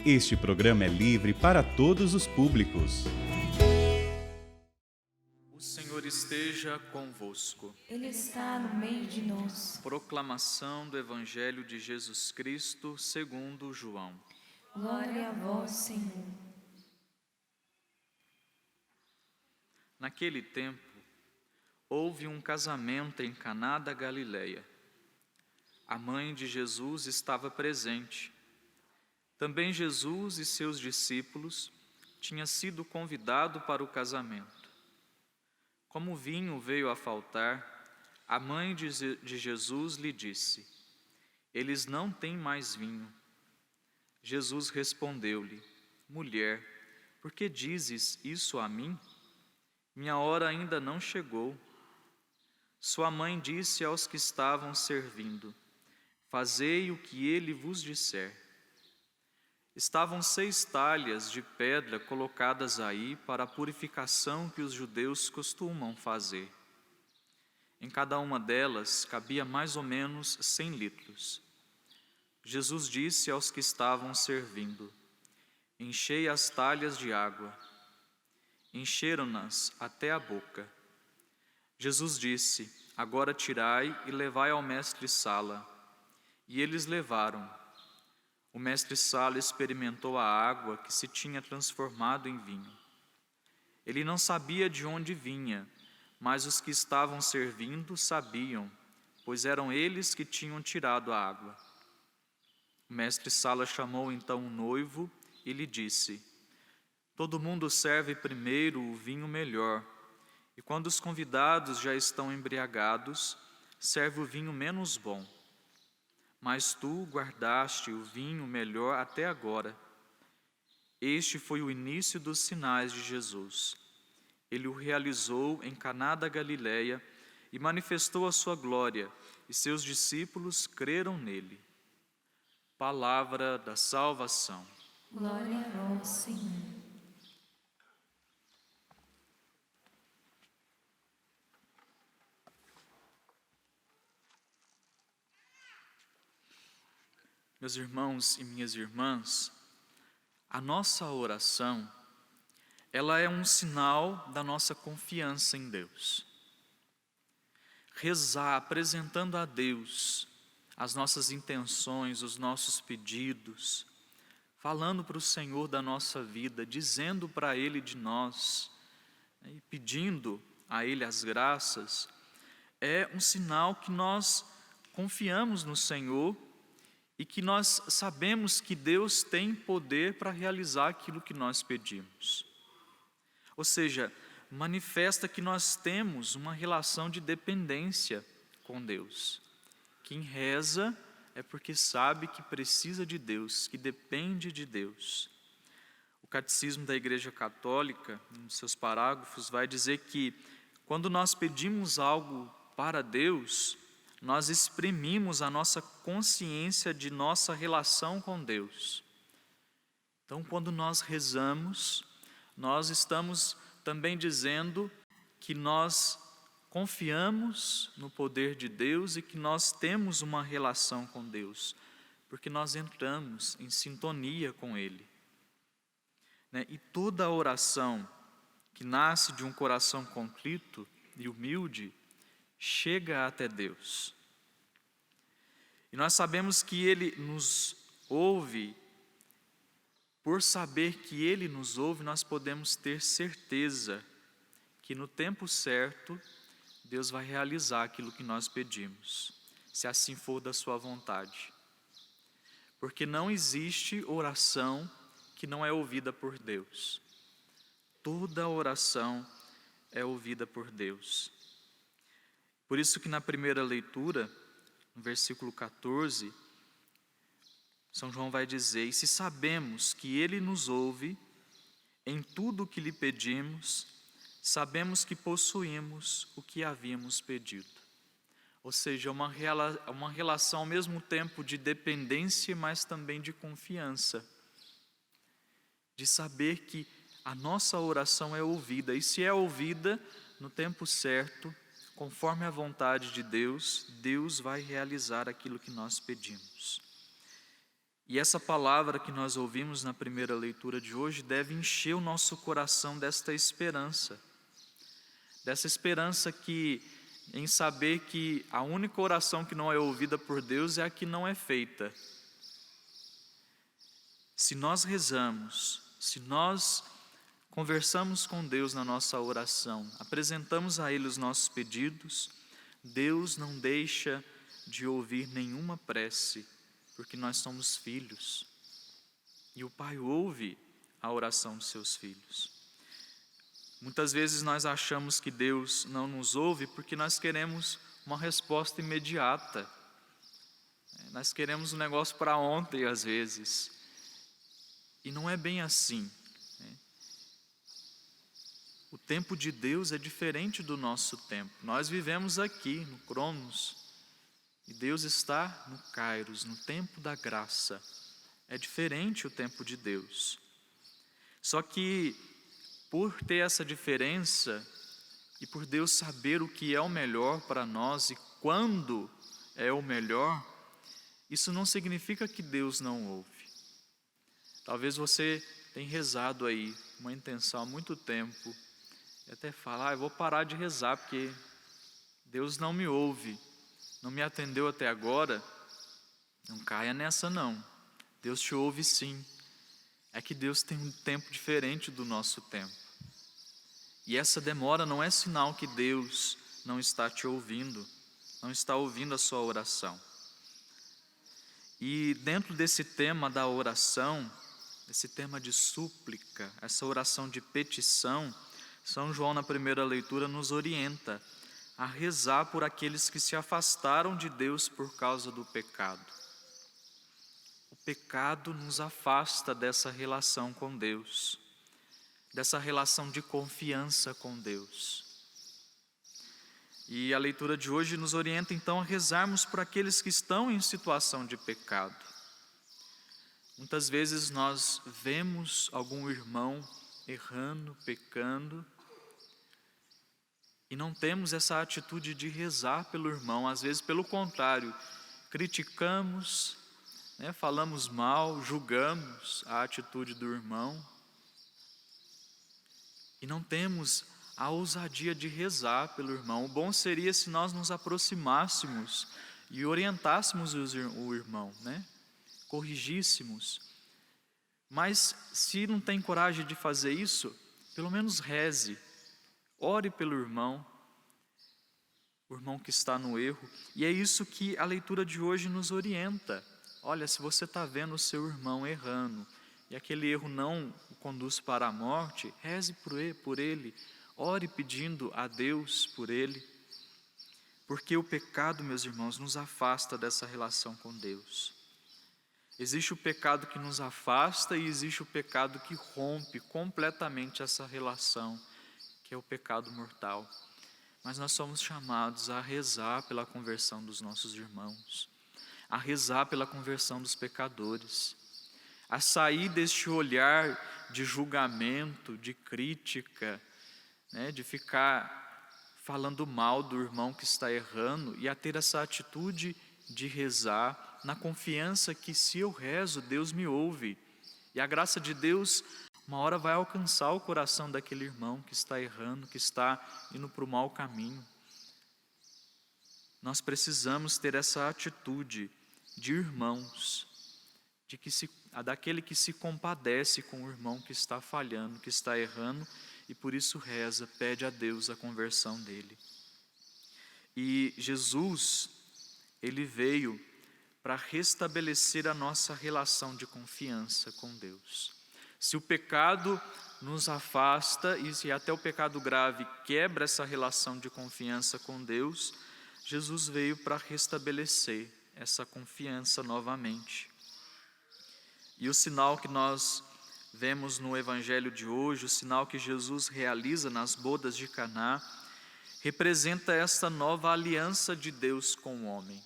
Este programa é livre para todos os públicos. O Senhor esteja convosco. Ele está no meio de nós. Proclamação do Evangelho de Jesus Cristo segundo João. Glória a vós, Senhor. Naquele tempo, houve um casamento em Caná da Galileia. A mãe de Jesus estava presente. Também Jesus e seus discípulos tinham sido convidados para o casamento. Como o vinho veio a faltar, a mãe de Jesus lhe disse: "Eles não têm mais vinho." Jesus respondeu-lhe: "Mulher, por que dizes isso a mim? Minha hora ainda não chegou." Sua mãe disse aos que estavam servindo: "Fazei o que ele vos disser." Estavam 6 talhas de pedra colocadas aí para a purificação que os judeus costumam fazer. Em cada uma delas cabia mais ou menos 100 litros. Jesus disse aos que estavam servindo: "Enchei as talhas de água." Encheram-nas até a boca. Jesus disse: "Agora tirai e levai ao mestre-sala." E eles levaram. O mestre-sala experimentou a água que se tinha transformado em vinho. Ele não sabia de onde vinha, mas os que estavam servindo sabiam, pois eram eles que tinham tirado a água. O mestre-sala chamou então o noivo e lhe disse: "Todo mundo serve primeiro o vinho melhor, e quando os convidados já estão embriagados, serve o vinho menos bom. Mas tu guardaste o vinho melhor até agora." Este foi o início dos sinais de Jesus. Ele o realizou em Caná da Galileia e manifestou a sua glória, e seus discípulos creram nele. Palavra da salvação. Glória a vós, Senhor. Meus irmãos e minhas irmãs, a nossa oração, ela é um sinal da nossa confiança em Deus. Rezar apresentando a Deus as nossas intenções, os nossos pedidos, falando para o Senhor da nossa vida, dizendo para Ele de nós, e pedindo a Ele as graças, é um sinal que nós confiamos no Senhor e que nós sabemos que Deus tem poder para realizar aquilo que nós pedimos. Ou seja, manifesta que nós temos uma relação de dependência com Deus. Quem reza é porque sabe que precisa de Deus, que depende de Deus. O Catecismo da Igreja Católica, em seus parágrafos, vai dizer que quando nós pedimos algo para Deus, nós exprimimos a nossa consciência de nossa relação com Deus. Então, quando nós rezamos, nós estamos também dizendo que nós confiamos no poder de Deus e que nós temos uma relação com Deus, porque nós entramos em sintonia com Ele. E toda oração que nasce de um coração contrito e humilde chega até Deus. E nós sabemos que Ele nos ouve. Por saber que Ele nos ouve, nós podemos ter certeza que no tempo certo, Deus vai realizar aquilo que nós pedimos, se assim for da sua vontade. Porque não existe oração que não é ouvida por Deus. Toda oração é ouvida por Deus. Por isso que na primeira leitura, no versículo 14, São João vai dizer: "E se sabemos que Ele nos ouve, em tudo o que lhe pedimos, sabemos que possuímos o que havíamos pedido." Ou seja, uma relação ao mesmo tempo de dependência, mas também de confiança. De saber que a nossa oração é ouvida, e se é ouvida no tempo certo, conforme a vontade de Deus, Deus vai realizar aquilo que nós pedimos. E essa palavra que nós ouvimos na primeira leitura de hoje deve encher o nosso coração dessa esperança que, em saber que a única oração que não é ouvida por Deus é a que não é feita. Se nós rezamos, se nós conversamos com Deus na nossa oração, apresentamos a Ele os nossos pedidos, Deus não deixa de ouvir nenhuma prece, porque nós somos filhos. E o Pai ouve a oração dos seus filhos. Muitas vezes nós achamos que Deus não nos ouve porque nós queremos uma resposta imediata. Nós queremos um negócio para ontem, às vezes. E não é bem assim. O tempo de Deus é diferente do nosso tempo. Nós vivemos aqui, no Cronos, e Deus está no Kairos, no tempo da graça. É diferente o tempo de Deus. Só que, por ter essa diferença, e por Deus saber o que é o melhor para nós e quando é o melhor, isso não significa que Deus não ouve. Talvez você tenha rezado aí uma intenção há muito tempo, e até fala, eu vou parar de rezar porque Deus não me ouve, não me atendeu até agora. Não caia nessa não, Deus te ouve sim. É que Deus tem um tempo diferente do nosso tempo. E essa demora não é sinal que Deus não está te ouvindo, não está ouvindo a sua oração. E dentro desse tema da oração, esse tema de súplica, essa oração de petição, São João na primeira leitura nos orienta a rezar por aqueles que se afastaram de Deus por causa do pecado. O pecado nos afasta dessa relação com Deus, dessa relação de confiança com Deus. E a leitura de hoje nos orienta então a rezarmos por aqueles que estão em situação de pecado. Muitas vezes nós vemos algum irmão errando, pecando, e não temos essa atitude de rezar pelo irmão. Às vezes, pelo contrário, criticamos, falamos mal, julgamos a atitude do irmão, e não temos a ousadia de rezar pelo irmão. O bom seria se nós nos aproximássemos e orientássemos o irmão, corrigíssemos. Mas se não tem coragem de fazer isso, pelo menos reze, ore pelo irmão, o irmão que está no erro. E é isso que a leitura de hoje nos orienta. Olha, se você está vendo o seu irmão errando, e aquele erro não o conduz para a morte, reze por ele, ore pedindo a Deus por ele, porque o pecado, meus irmãos, nos afasta dessa relação com Deus. Existe o pecado que nos afasta e existe o pecado que rompe completamente essa relação, que é o pecado mortal. Mas nós somos chamados a rezar pela conversão dos nossos irmãos, a rezar pela conversão dos pecadores, a sair deste olhar de julgamento, de crítica, de ficar falando mal do irmão que está errando, e a ter essa atitude de rezar, na confiança que se eu rezo, Deus me ouve. E a graça de Deus, uma hora vai alcançar o coração daquele irmão que está errando, que está indo para o mau caminho. Nós precisamos ter essa atitude de irmãos, daquele que se compadece com o irmão que está falhando, que está errando, e por isso reza, pede a Deus a conversão dele. E Jesus, ele veio para restabelecer a nossa relação de confiança com Deus. Se o pecado nos afasta, e se até o pecado grave quebra essa relação de confiança com Deus, Jesus veio para restabelecer essa confiança novamente. E o sinal que nós vemos no Evangelho de hoje, o sinal que Jesus realiza nas bodas de Caná, representa essa nova aliança de Deus com o homem.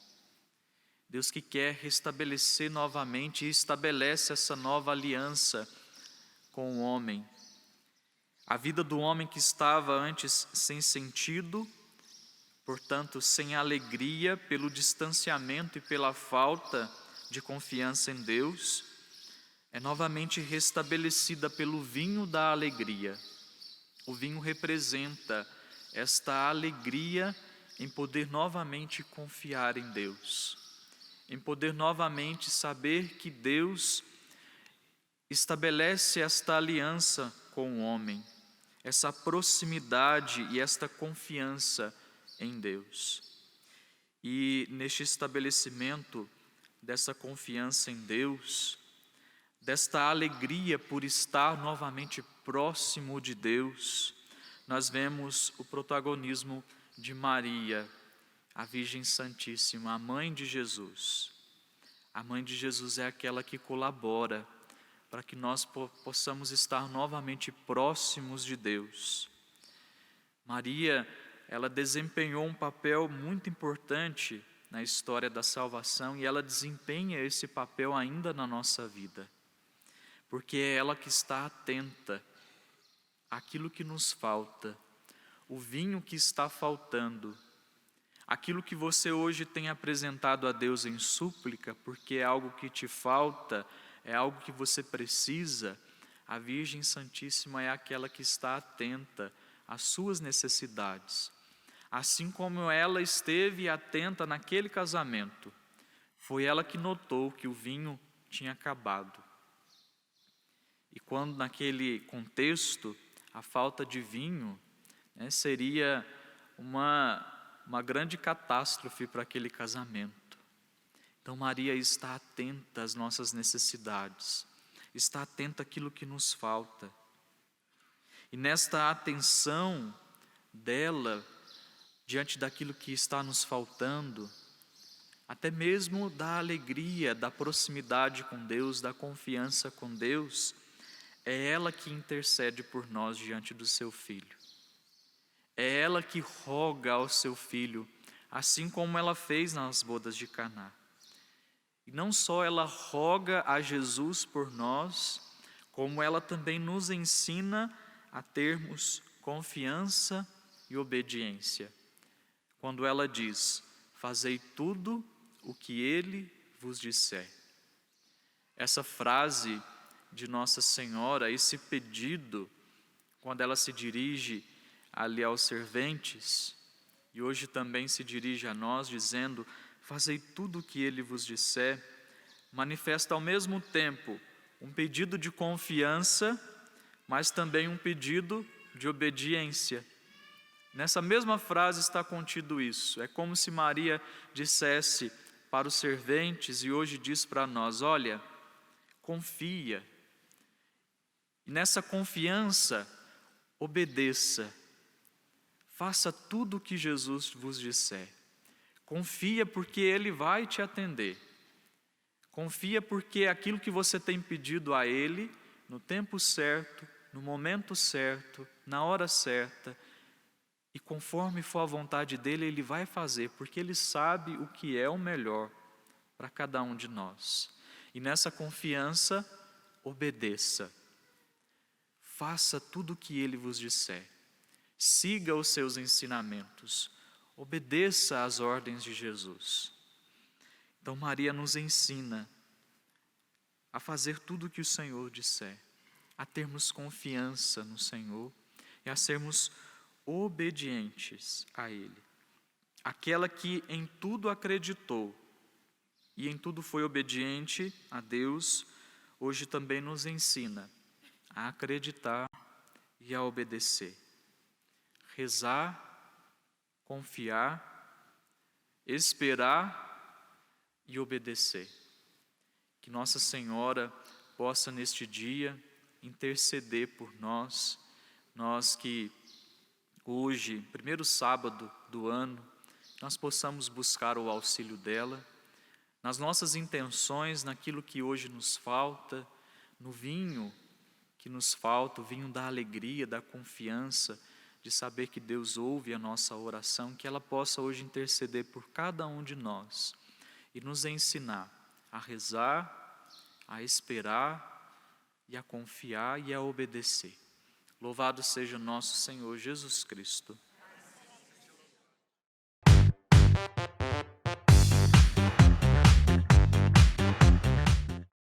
Deus que quer restabelecer novamente e estabelece essa nova aliança com o homem. A vida do homem que estava antes sem sentido, Portanto, sem alegria, pelo distanciamento e pela falta de confiança em Deus, é novamente restabelecida pelo vinho da alegria. O vinho representa esta alegria em poder novamente confiar em Deus, em poder novamente saber que Deus estabelece esta aliança com o homem, essa proximidade e esta confiança em Deus. E neste estabelecimento dessa confiança em Deus, desta alegria por estar novamente próximo de Deus, nós vemos o protagonismo de Maria, a Virgem Santíssima, a mãe de Jesus. A mãe de Jesus é aquela que colabora para que nós possamos estar novamente próximos de Deus. Maria, ela desempenhou um papel muito importante na história da salvação e ela desempenha esse papel ainda na nossa vida, porque é ela que está atenta àquilo que nos falta, o vinho que está faltando, aquilo que você hoje tem apresentado a Deus em súplica, porque é algo que te falta, é algo que você precisa. A Virgem Santíssima é aquela que está atenta às suas necessidades. Assim como ela esteve atenta naquele casamento, foi ela que notou que o vinho tinha acabado. E quando naquele contexto, a falta de vinho, seria uma grande catástrofe para aquele casamento. Então Maria está atenta às nossas necessidades, está atenta àquilo que nos falta. E nesta atenção dela, diante daquilo que está nos faltando, até mesmo da alegria, da proximidade com Deus, da confiança com Deus, é ela que intercede por nós diante do seu Filho. É ela que roga ao seu Filho, assim como ela fez nas bodas de Caná. E não só ela roga a Jesus por nós, como ela também nos ensina a termos confiança e obediência. Quando ela diz: fazei tudo o que Ele vos disser. Essa frase de Nossa Senhora, esse pedido, quando ela se dirige ali aos serventes, e hoje também se dirige a nós, dizendo: fazei tudo o que Ele vos disser, manifesta ao mesmo tempo um pedido de confiança, mas também um pedido de obediência. Nessa mesma frase está contido isso. É como se Maria dissesse para os serventes e hoje diz para nós: olha, confia. E nessa confiança, obedeça. Faça tudo o que Jesus vos disser. Confia porque Ele vai te atender. Confia porque aquilo que você tem pedido a Ele, no tempo certo, no momento certo, na hora certa, e conforme for a vontade dEle, Ele vai fazer, porque Ele sabe o que é o melhor para cada um de nós. E nessa confiança, obedeça. Faça tudo o que Ele vos disser. Siga os seus ensinamentos. Obedeça às ordens de Jesus. Então Maria nos ensina a fazer tudo o que o Senhor disser, a termos confiança no Senhor e a sermos obedientes a Ele. Aquela que em tudo acreditou e em tudo foi obediente a Deus, hoje também nos ensina a acreditar e a obedecer. Rezar, confiar, esperar e obedecer. Que Nossa Senhora possa neste dia interceder por nós, nós que hoje, primeiro sábado do ano, nós possamos buscar o auxílio dela, nas nossas intenções, naquilo que hoje nos falta, no vinho que nos falta, o vinho da alegria, da confiança, de saber que Deus ouve a nossa oração, que ela possa hoje interceder por cada um de nós e nos ensinar a rezar, a esperar e a confiar e a obedecer. Louvado seja o nosso Senhor Jesus Cristo. Senhor.